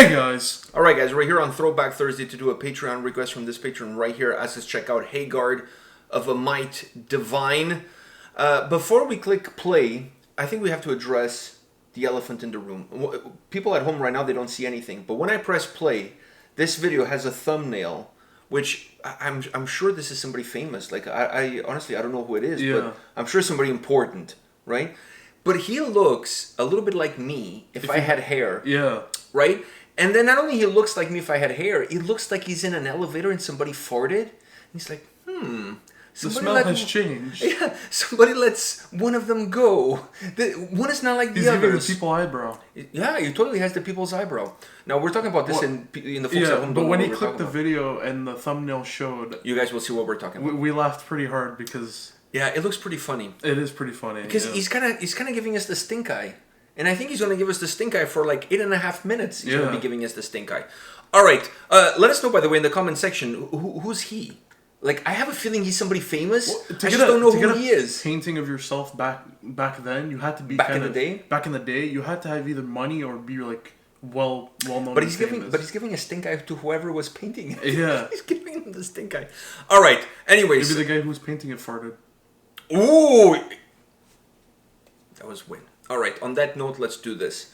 Hey guys! Alright guys, we're here on Throwback Thursday to do a Patreon request from this patron right here. Ask us to check out Haggard of a Might Divine. Before we click play, I think we have to address the elephant in the room. People at home right now, they don't see anything. But when I press play, this video has a thumbnail, which I'm sure this is somebody famous. Like, I honestly, I don't know who it is, but I'm sure somebody important, right? But he looks a little bit like me if I had hair. Yeah. Right? And then not only he looks like me if I had hair, he looks like he's in an elevator and somebody farted. And he's like, The smell has changed. Yeah, somebody lets one of them go. One is not like the others. He's giving the people eyebrow. Yeah, he totally has the people's eyebrow. Now, we're talking about this in the folks at home. But when he clicked the video and the thumbnail showed... You guys will see what we're talking about. We laughed pretty hard because... Yeah, it looks pretty funny. It is pretty funny. Because he's kind of giving us the stink eye. And I think he's going to give us the stink eye for like 8.5 minutes. He's going to be giving us the stink eye. All right. Let us know, by the way, in the comment section, who's he? Like, I have a feeling he's somebody famous. Well, I just don't know who he is. Painting of yourself back then, you had to be back in the day. Back in the day, you had to have either money or be like well known. But he's giving a stink eye to whoever was painting it. Yeah, he's giving him the stink eye. All right. Anyways, maybe the guy who was painting it farted. Ooh, that was win. All right, on that note, let's do this.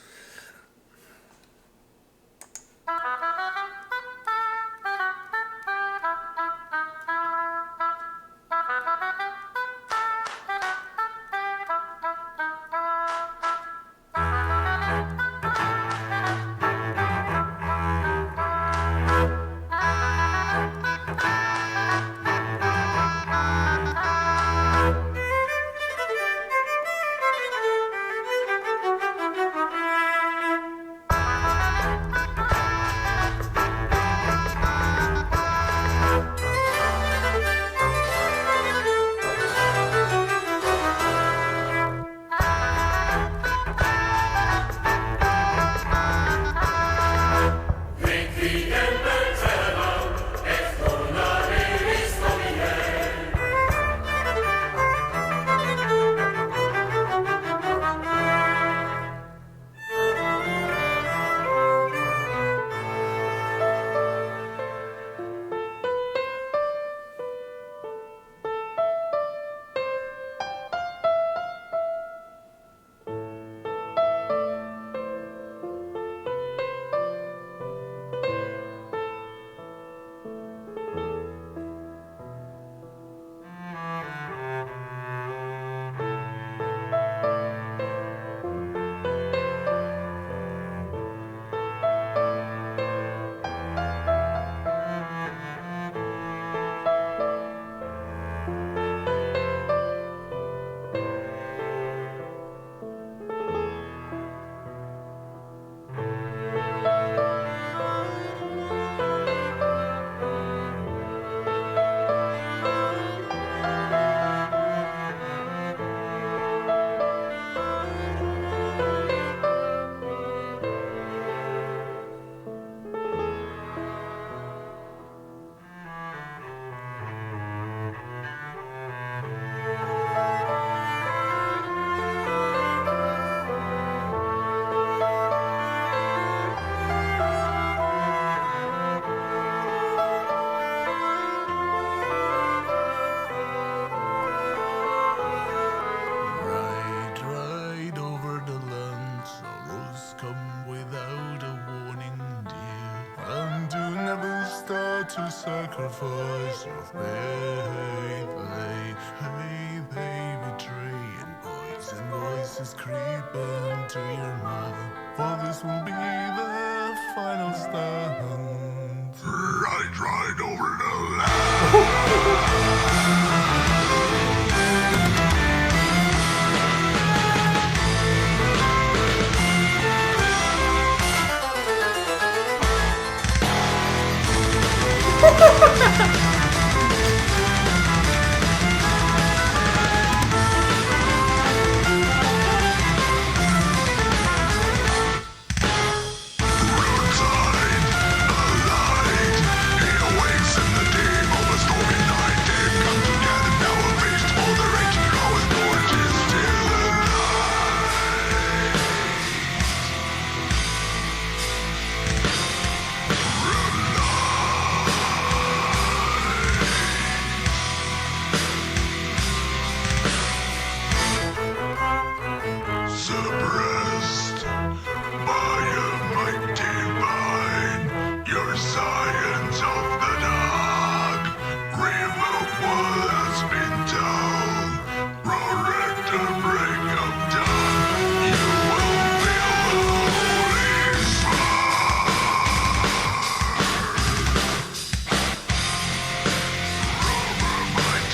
To sacrifice your faith, they betray, and voices creep into your mind. For this will be the final stand. Ride over the Suppressed by a might divine, your science of the dark. Revoke what has been done. Roar at the break of dawn. You will feel the holy spark. Might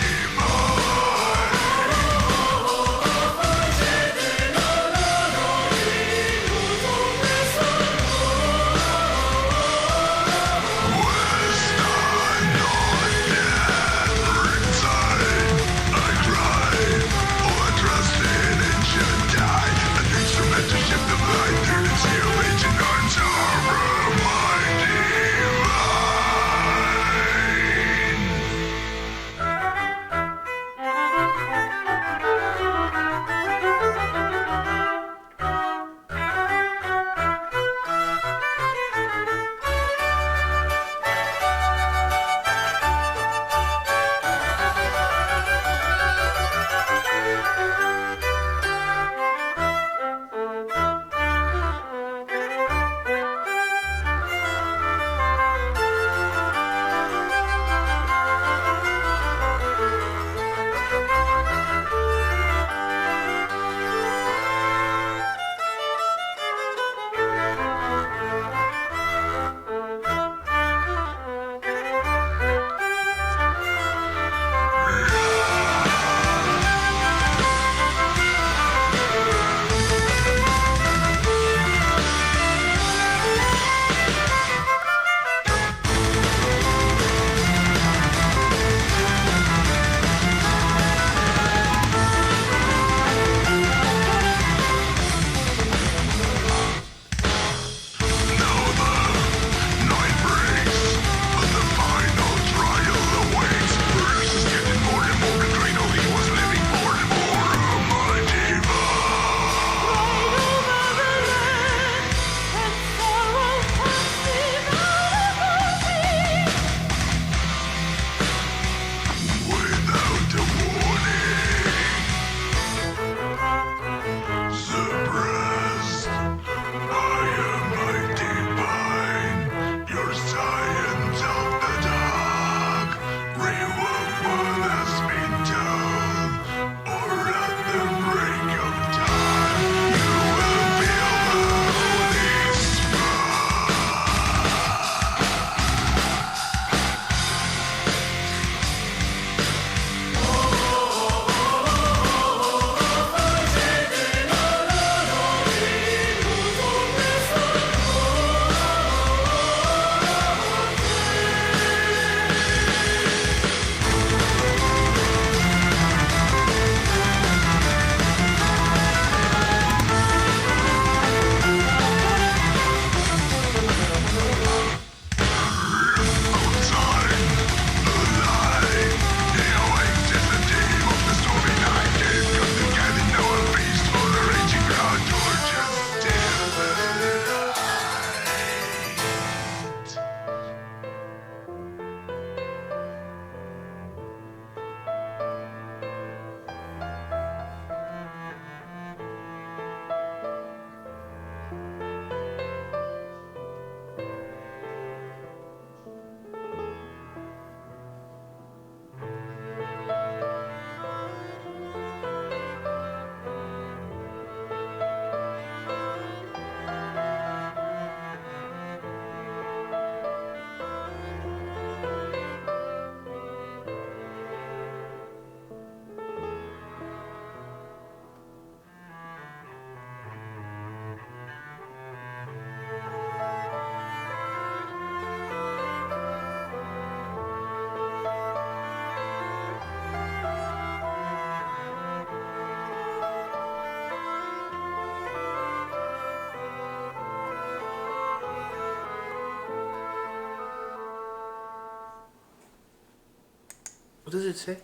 What does it say?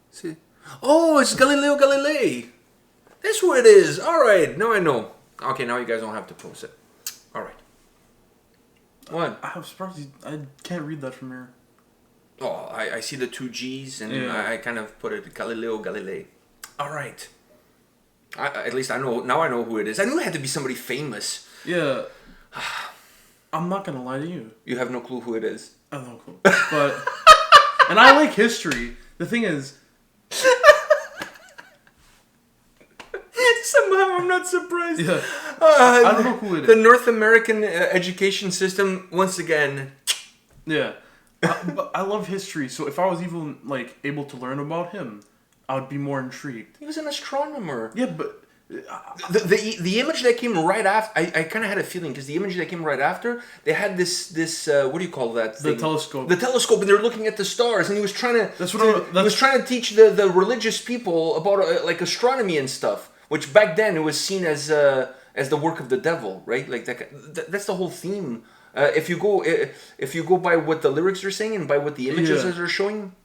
See? Oh, it's Galileo Galilei. That's what it is. All right, now I know. Okay, now you guys don't have to post it. All right. What? I'm surprised I can't read that from here. Oh, I see the two G's and Yeah. I kind of put it Galileo Galilei. All right. At least I know now. I know who it is. I knew it had to be somebody famous. Yeah. I'm not gonna lie to you. You have no clue who it is. I have no clue. But and I like history. The thing is, somehow I'm not surprised. yeah, I don't know who it is. The North American education system, once again. Yeah, but I love history. So if I was even like able to learn about him, I would be more intrigued. He was an astronomer. Yeah, but The image that came right after, I kind of had a feeling because the image that came right after, they had this what do you call that thing? The telescope. The telescope, and they were looking at the stars, and he was trying to. He was trying to teach the religious people about like astronomy and stuff, which back then it was seen as the work of the devil, right? Like that's the whole theme. If you go by what the lyrics are saying and by what the images are showing,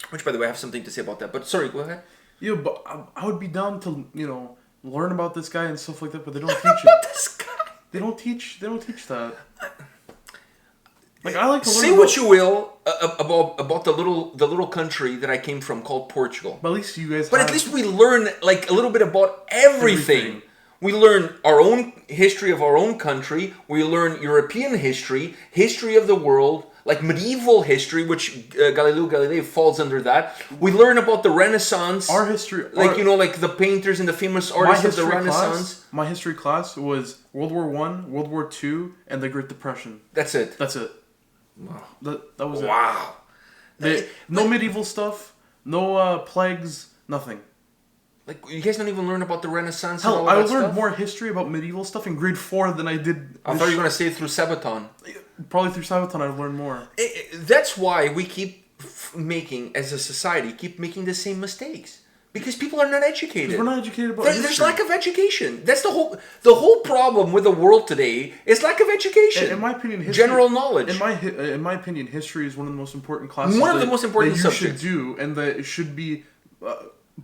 which by the way I have something to say about that. But sorry, go ahead. Yeah, but I would be down to learn about this guy and stuff like that, but they don't teach it. This guy. They don't teach that. Like I like to learn say what you will about the little country that I came from called Portugal. But at least you guys. But at least we learn like a little bit about everything. We learn our own history of our own country. We learn European history, history of the world, like medieval history, which Galileo Galilei falls under that. We learn about the Renaissance. Our history, like the painters and the famous artists of the Renaissance. My history class was World War I, World War II, and the Great Depression. That's it. Wow. That was it. Wow. No medieval stuff, no plagues, nothing. Like, you guys don't even learn about the Renaissance and Hell, all I that stuff? learned more history about medieval stuff in grade 4 than I did... I thought you were going to say it through Sabaton. Probably through Sabaton I learned more. That's why we keep making, as a society, the same mistakes. Because people are not educated. We're not educated about There's lack of education. That's the whole problem with the world today is lack of education. In my opinion, history, general knowledge. In my opinion, history is one of the most important classes. One of the most important subjects. That you should do, and that it should be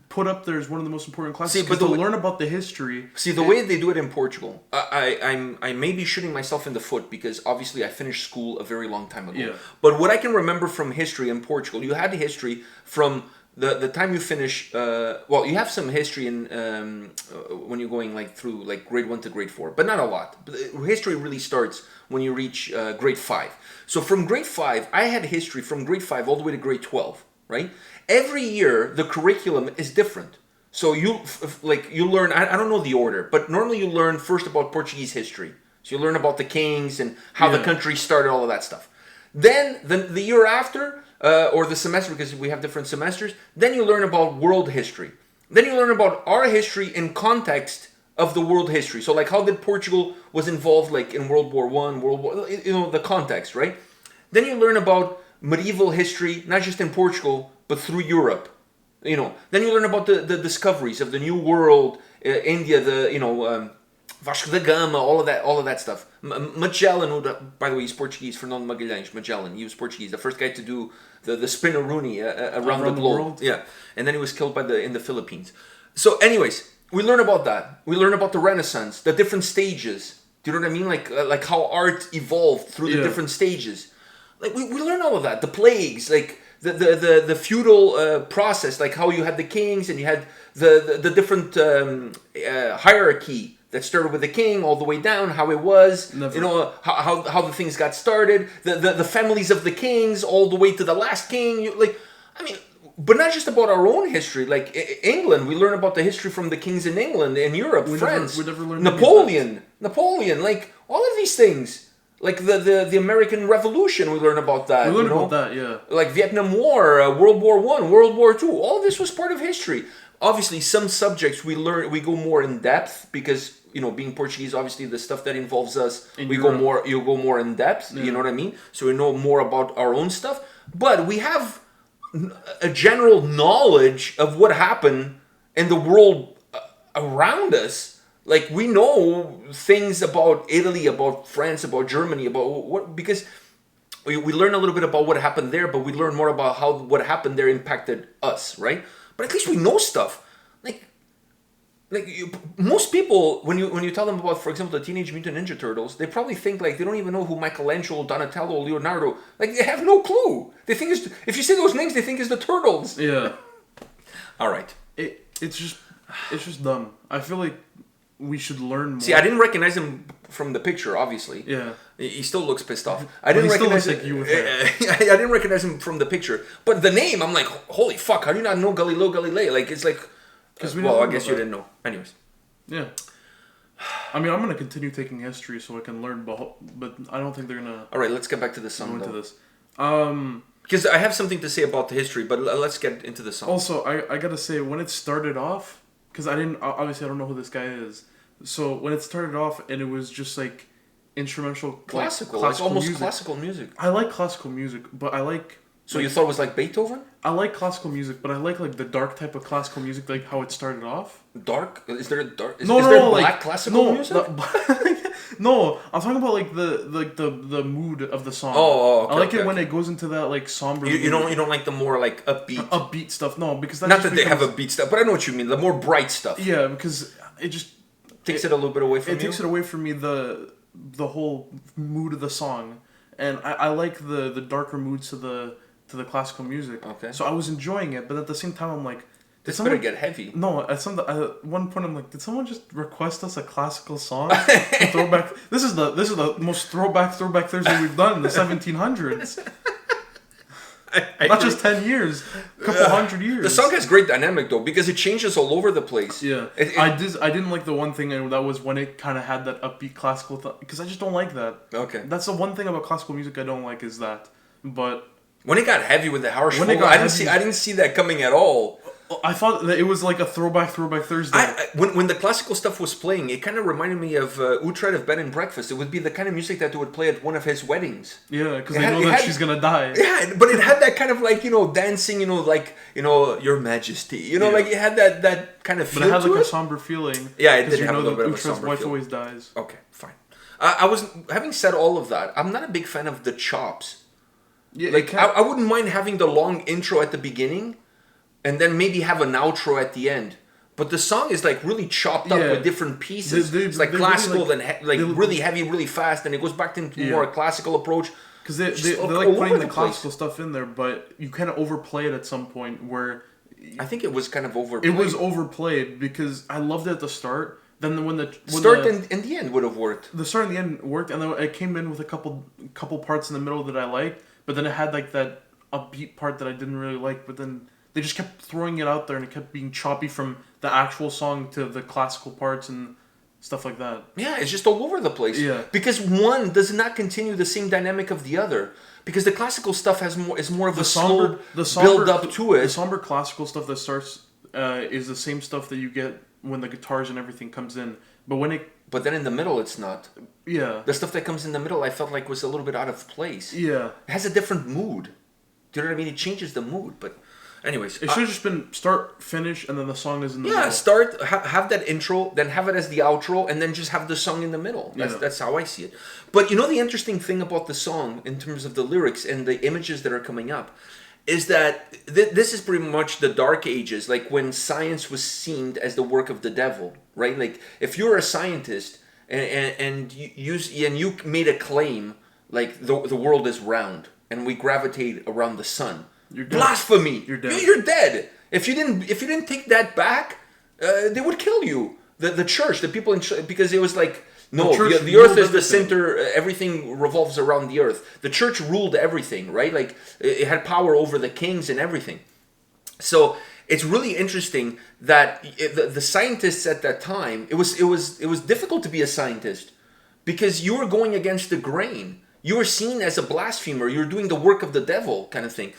put up there as one of the most important classes. See, but to learn about the history. See, the way they do it in Portugal, I may be shooting myself in the foot because obviously I finished school a very long time ago. Yeah. But what I can remember from history in Portugal, you had history from the time you finish. Well, you have some history in when you're going like through like grade 1 to grade 4, but not a lot. History really starts when you reach grade 5. So from grade 5, I had history from grade 5 all the way to grade 12. Right? Every year the curriculum is different. So you learn. I don't know the order, but normally you learn first about Portuguese history. So you learn about the kings and how the country started, all of that stuff. Then the year after, or the semester, because we have different semesters, then you learn about world history. Then you learn about our history in context of the world history. So like how did Portugal was involved like in World War I, the context, right? Then you learn about medieval history, not just in Portugal, but through Europe. Then you learn about the discoveries of the New World, India, Vasco da Gama, all of that stuff. Magellan, who, by the way, he's Portuguese, Fernando Magalhães. Magellan, he was Portuguese, the first guy to do the spinaroonie around the globe. World. Yeah, and then he was killed in the Philippines. So, anyways, we learn about that. We learn about the Renaissance, the different stages. Do you know what I mean? Like how art evolved through the different stages. Like we learn all of that. The plagues, like the feudal process, like how you had the kings and you had the different hierarchy that started with the king all the way down, how it was, how the things got started, the families of the kings all the way to the last king. But not just about our own history. Like England, we learn about the history from the kings in England and Europe, France, we never learned Napoleon, like all of these things. Like the American Revolution, we learn about that. We learn about that, yeah. Like Vietnam War, World War I, World War II. All of this was part of history. Obviously, some subjects we go more in depth because being Portuguese, obviously the stuff that involves us, you go more in depth. Yeah. You know what I mean? So we know more about our own stuff. But we have a general knowledge of what happened in the world around us. Like, we know things about Italy, about France, about Germany, about what, because we learn a little bit about what happened there, but we learn more about how what happened there impacted us, right? But at least we know stuff. Most people, when you tell them about, for example, the Teenage Mutant Ninja Turtles, they probably think, like, they don't even know who Michelangelo, Donatello, Leonardo, like, they have no clue. They think if you say those names, they think it's the Turtles. Yeah. All right. It's just... It's just dumb. I feel like we should learn more. See, I didn't recognize him from the picture, obviously. Yeah. He still looks pissed off. But I didn't he still recognize looks like you with hair. I didn't recognize him from the picture. But the name, I'm like, holy fuck, how do you not know Galileo Galilei? Like, it's like... well, I guess you didn't know. Anyways. Yeah. I mean, I'm going to continue taking history so I can learn, but I don't think they're going to... All right, let's get back to the song, go into this. Because I have something to say about the history, but let's get into the song. Also, I got to say, when it started off, because obviously I don't know who this guy is. So when it started off and it was just like instrumental... Classical, like it's almost music. classical music. I like classical music, but I like... So you thought it was like Beethoven? I like classical music, but I like the dark type of classical music, like how it started off. Dark? Is there a dark? Is No, there no, black like, classical music? No, I'm talking about like the mood of the song. Oh, okay, I like it okay, when okay. it goes into that like somber. You don't like the more like upbeat stuff. No, because that not just that they have a beat stuff, but I know what you mean. The more bright stuff. Yeah, because it just takes it a little bit away from you. It takes it away from me the whole mood of the song, and I like the darker moods to the classical music. Okay. So I was enjoying it, but at the same time I'm like, this better get heavy. No, at one point I'm like, did someone just request us a classical song? A throwback. This is the most throwback Thursday we've done in the 1700s. Not just 10 years, a couple hundred years. The song has great dynamic though because it changes all over the place. Yeah, I didn't like the one thing, and that was when it kind of had that upbeat classical because I just don't like that. Okay, that's the one thing about classical music I don't like is that. But when it got heavy with the harsh, I didn't see that coming at all. I thought that it was like a throwback Thursday. When the classical stuff was playing, it kind of reminded me of Utrecht of Bed and Breakfast. It would be the kind of music that they would play at one of his weddings. Yeah, because they know that she's gonna die. Yeah, but it had that kind of like dancing, Your Majesty, like it had that kind of feel. But it had like a somber feeling. Yeah, it did have a little bit of a somber Utrecht's wife feel. always dies. Okay, fine. I was having said all of that. I'm not a big fan of the chops. Yeah, like I wouldn't mind having the long intro at the beginning. And then maybe have an outro at the end. But the song is like really chopped up with different pieces. It's like classical, really then really heavy, really fast, and it goes back to more a classical approach. Because they like putting the classical stuff in there, but you kind of overplay it at some point where... I think it was kind of overplayed. It was overplayed because I loved it at the start. Then when the start and the end would have worked. The start and the end worked, and then it came in with a couple parts in the middle that I liked, but then it had like that upbeat part that I didn't really like, but then... They just kept throwing it out there, and it kept being choppy from the actual song to the classical parts and stuff like that. Yeah, it's just all over the place. Yeah. Because one does not continue the same dynamic of the other. Because the classical stuff is more of a slow build up to it. The somber classical stuff that starts is the same stuff that you get when the guitars and everything comes in. But then in the middle, it's not. Yeah. The stuff that comes in the middle, I felt like was a little bit out of place. Yeah. It has a different mood. Do you know what I mean? It changes the mood, but... Anyways, it should have just been start, finish, and then the song is in the middle. Yeah, start, have that intro, then have it as the outro, and then just have the song in the middle. That's how I see it. But the interesting thing about the song, in terms of the lyrics and the images that are coming up, is that this is pretty much the Dark Ages, like when science was seen as the work of the devil, right? Like if you're a scientist and you made a claim, like the world is round and we gravitate around the sun. You're dead. Blasphemy! You're dead. You're dead. If you didn't take that back, they would kill you. The church, the people in because it was like no, the earth is the center. Everything revolves around the earth. The church ruled everything, right? Like it had power over the kings and everything. So it's really interesting that the scientists at that time, it was difficult to be a scientist because you were going against the grain. You were seen as a blasphemer. You're doing the work of the devil, kind of thing.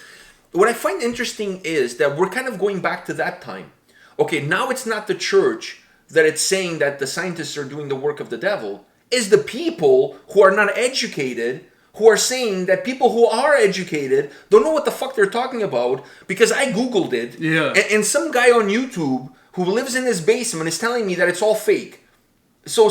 What I find interesting is that we're kind of going back to that time. Okay, now it's not the church that it's saying that the scientists are doing the work of the devil. It's the people who are not educated who are saying that people who are educated don't know what the fuck they're talking about because I Googled it. Yeah. And some guy on YouTube who lives in his basement is telling me that it's all fake. So,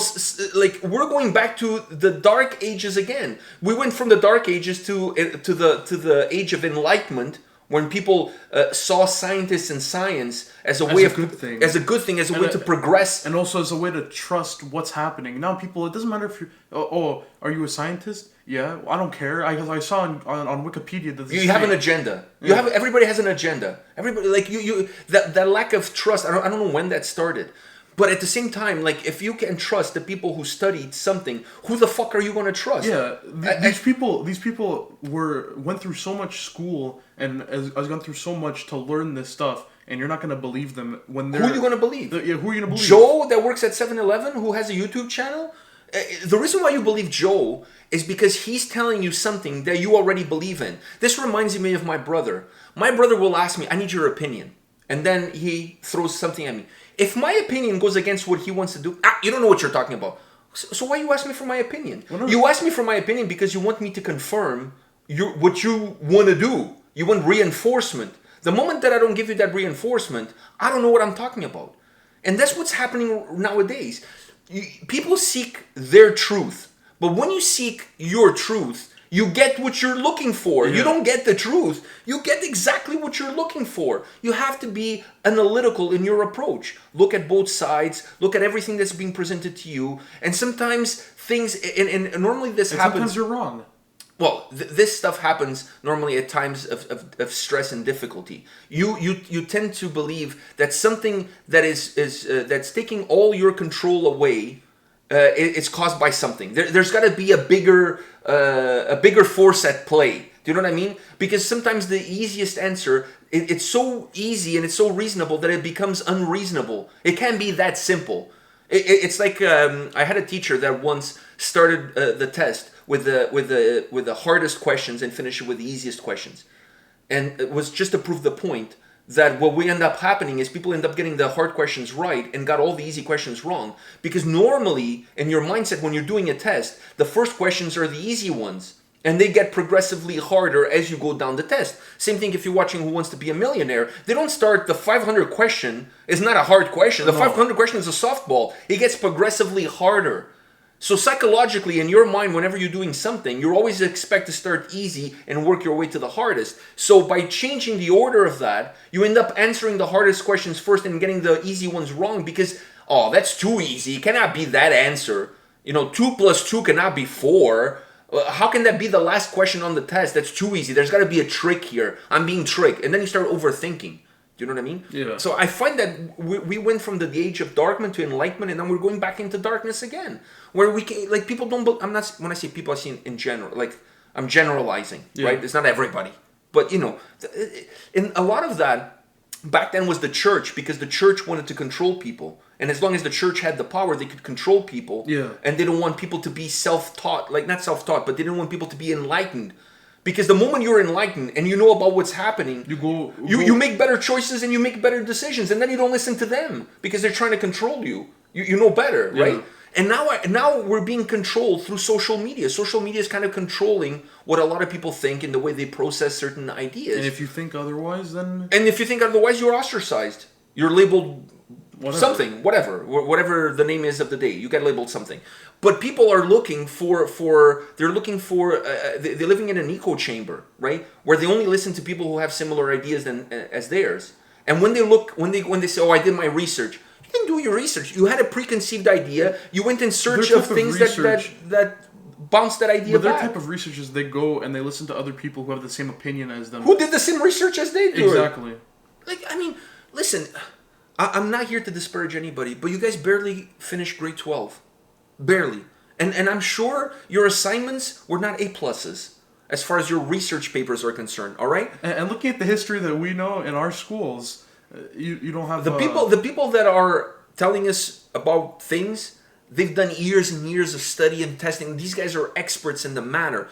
like, we're going back to the Dark Ages again. We went from the Dark Ages to the age of enlightenment When people saw scientists and science as a As way a of good thing. as a good thing, as a way to progress. And also as a way to trust what's happening. Now people, it doesn't matter if you, are you a scientist? Yeah, well, I don't care. I saw on Wikipedia that this You have an agenda. You have everybody has an agenda. Everybody like you that lack of trust. I don't know when that started. But at the same time, like, if you can trust the people who studied something, who the fuck are you going to trust? Yeah, these people went through so much school and has gone through so much to learn this stuff, and you're not going to believe them when they're... Who are you going to believe? Who are you going to believe? Joe that works at 7-Eleven who has a YouTube channel? The reason why you believe Joe is because he's telling you something that you already believe in. This reminds me of my brother. My brother will ask me, I need your opinion. And then he throws something at me. If my opinion goes against what he wants to do, you don't know what you're talking about. So why you ask me for my opinion? Well, no. You ask me for my opinion because you want me to confirm what you want to do. You want reinforcement. The moment that I don't give you that reinforcement, I don't know what I'm talking about. And that's what's happening nowadays. People seek their truth. But when you seek your truth, you get what you're looking for. Yeah. You don't get the truth. You get exactly what you're looking for. You have to be analytical in your approach. Look at both sides. Look at everything that's being presented to you. And sometimes things, and normally this happens. Sometimes you're wrong. Well, this stuff happens normally at times of stress and difficulty. You tend to believe that something that is that's taking all your control away, it's caused by something. There's got to be a bigger force at play. Do you know what I mean? Because sometimes the easiest answer, it's so easy and it's so reasonable that it becomes unreasonable. It can't be that simple. It's like I had a teacher that once started the test with the hardest questions and finished it with the easiest questions, and it was just to prove the point that what we end up happening is people end up getting the hard questions right and got all the easy questions wrong. Because normally in your mindset when you're doing a test, the first questions are the easy ones and they get progressively harder as you go down the test. Same thing if you're watching Who Wants to Be a Millionaire. They don't start the 500 question is not a hard question. The 500 question is a softball. It gets progressively harder. So psychologically, in your mind, whenever you're doing something, you always expect to start easy and work your way to the hardest. So by changing the order of that, you end up answering the hardest questions first and getting the easy ones wrong because, that's too easy. It cannot be that answer. 2 plus 2 cannot be 4. How can that be the last question on the test? That's too easy. There's got to be a trick here. I'm being tricked. And then you start overthinking. Do you know what I mean? Yeah. So I find that we went from the age of darkness to enlightenment, and then we're going back into darkness again, where we can, like, people don't. I'm not, when I say people, I see in general. Like, I'm generalizing, right? It's not everybody, but in a lot of that back then was the church, because the church wanted to control people, and as long as the church had the power, they could control people. Yeah. And they don't want people to be self-taught, like not self-taught, but they didn't want people to be enlightened. Because the moment you're enlightened and you know about what's happening, you make better choices and you make better decisions, and then you don't listen to them because they're trying to control you. You know better, right? And now we're being controlled through social media. Social media is kind of controlling what a lot of people think and the way they process certain ideas. And if you think otherwise, then... And if you think otherwise, you're ostracized. You're labeled something, whatever the name is of the day. You get labeled something. But people are looking they're living in an echo chamber, right? Where they only listen to people who have similar ideas as theirs. And when they say, I did my research. You didn't do your research. You had a preconceived idea. You went in search of things that bounce that idea back. But their type of research is they go and they listen to other people who have the same opinion as them. Who did the same research as they do. Exactly. Listen, I'm not here to disparage anybody, but you guys barely finished grade 12. Barely. And I'm sure your assignments were not A+, as far as your research papers are concerned, all right? And looking at the history that we know in our schools, you don't have... The people that are telling us about things, they've done years and years of study and testing. These guys are experts in the matter.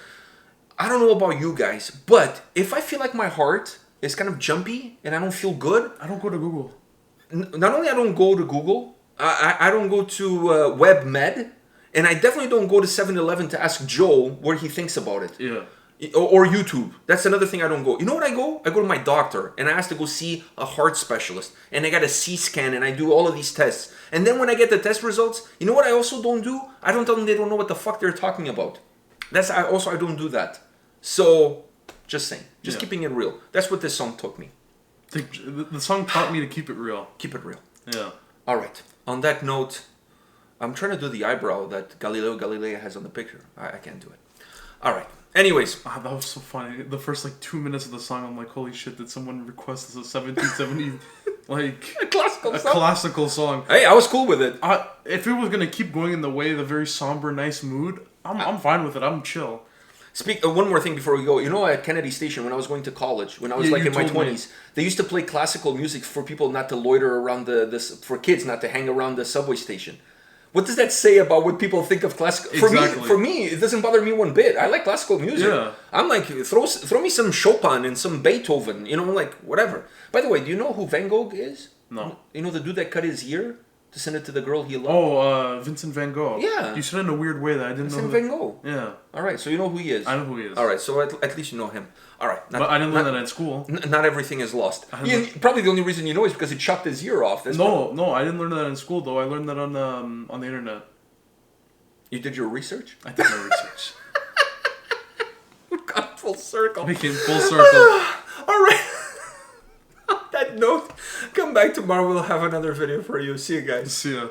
I don't know about you guys, but if I feel like my heart is kind of jumpy and I don't feel good... I don't go to Google. Not only I don't go to Google, I don't go to WebMed, and I definitely don't go to 7-Eleven to ask Joe what he thinks about it. Yeah. Or YouTube. That's another thing I don't go. You know what I go? I go to my doctor, and I ask to go see a heart specialist, and I got a C scan, and I do all of these tests. And then when I get the test results, you know what I also don't do? I don't tell them they don't know what the fuck they're talking about. I don't do that. So Just saying. Just Yeah. keeping it real. That's what this song taught me. The song taught me to keep it real. Keep it real. Yeah. All right. On that note, I'm trying to do the eyebrow that Galileo Galilei has on the picture. I can't do it. All right. Anyways. Ah, that was so funny. The first 2 minutes of the song, I'm like, holy shit! Did someone request this a 1770 A classical song. Hey, I was cool with it. If it was gonna keep going in the way, the very somber, nice mood, I'm fine with it. I'm chill. One more thing before we go. You know, at Kennedy Station, when I was going to college, when I was Yeah, in you my told me. 20s, they used to play classical music for people not to loiter around for kids not to hang around the subway station. What does that say about what people think of classical? Exactly. For me, it doesn't bother me one bit. I like classical music. Yeah. I'm like, throw me some Chopin and some Beethoven, whatever. By the way, do you know who Van Gogh is? No. You know the dude that cut his ear to send it to the girl he loved? Oh, Vincent Van Gogh. Yeah. You said it in a weird way that I didn't know. Vincent Van Gogh. Yeah. All right, so you know who he is. I know who he is. All right, so at least you know him. All right. But I didn't learn that in school. Not everything is lost. Probably the only reason you know is because he chopped his ear off. No, I didn't learn that in school though. I learned that on the internet. You did your research? I did my research. We've got full circle. We came full circle. All right. On that note, come back tomorrow. We'll have another video for you. See you guys. See ya.